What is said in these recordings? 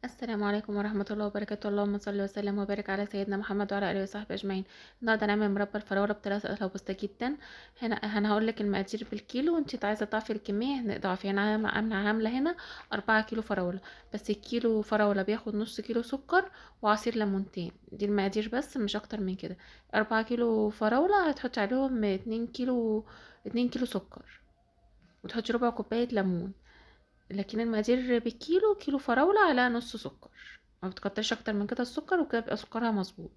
السلام عليكم ورحمة الله وبركاته. اللهم صل وسلم وبارك على سيدنا محمد وعلى آله وصحبه أجمعين. النهارده هنعمل مربى الفراولة بطريقة سهلة وبسيطة جدا. هنا هقول لك المقادير بالكيلو، وانت عايزة تضعفي الكمية نضعفي. انا عاملة هنا 4 كيلو فراولة، بس الكيلو فراولة بياخد نص كيلو سكر وعصير ليمونتين. دي المقادير بس مش اكتر من كده. 4 كيلو فراولة هتحطي عليهم 2 كيلو سكر، وتحطي ربع كوباية ليمون. لكن المقادير بالكيلو، كيلو فراولة على نص سكر. ما بتكترش اكتر من كده السكر، وكده بيبقى سكرها مظبوط.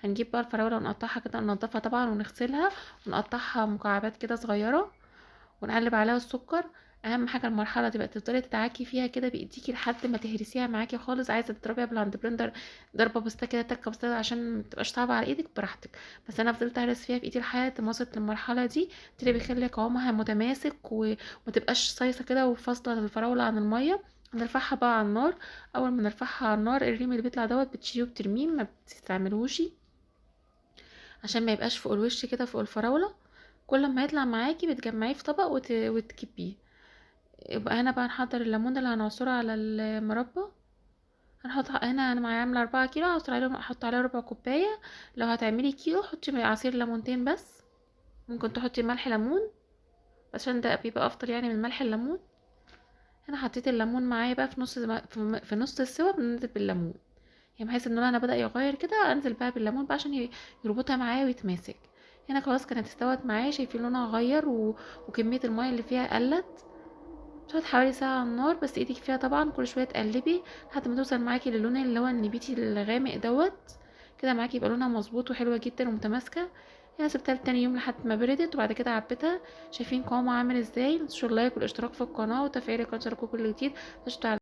هنجيب بقى الفراولة ونقطعها كده، ننضفها طبعا ونغسلها ونقطعها مكعبات كده صغيرة، ونقلب عليها السكر. اهم حاجه المرحله دي بقى تفضلي تدعكي فيها كده بايديكي لحد ما تهرسيها معاكي خالص. عايزه تضربيها بالهاند بلندر ضربه بسيطه كده، تكه بسيطه، عشان متبقاش صعبه على ايدك، براحتك. بس انا فضلت اهرس فيها بايدي لحد ما وصلت للمرحله دي. ده اللي بيخلي قوامها متماسك ومتبقاش صيصه كده وفاصله الفراوله عن الميه. نرفعها بقى على النار. اول ما نرفعها على النار، الريم اللي بيطلع دوت بتشيليه وبترميه، ما بتستعملوش عشان ما يبقاش فوق الوش كده فوق الفراوله. كل ما يطلع معاكي بتجمعيه في طبق وتكبيه. يبقى هنا بقى نحضر الليمون اللي هنعصره على المربى. هنحط هنا، انا معايا عامله 4 كيلو، هعصر عليهم احط عليه ربع كوبايه. لو هتعملي كيلو حطي عصير ليمونتين بس. ممكن تحطي ملح ليمون، عشان ده بيبقى افضل يعني من ملح الليمون. هنا حطيت الليمون معايا بقى في نص السوا، بننزل بالليمون. يعني بحيث ان لونها بدأ يغير كده، انزل بقى بالليمون بقى عشان يربطها معايا ويتماسك. هنا خلاص كانت استوت معايا، شايفين لونها غير وكميه الميه اللي فيها قلت. بتقعد حوالي ساعة على النار، بس ايدك فيها طبعا كل شوية تقلبي لحد ما توصل معاكي للون اللي هو النبيتي الغامق دوت. كده معاكي يبقى لونها مظبوط وحلوة جدا ومتماسكة. هنا سبتها لتاني يوم لحد ما بردت، وبعد كده عبيتها. شايفين قوامها عامل ازاي؟ متنسوش اللايك والاشتراك في القناة وتفعيل الجرس لكل جديد.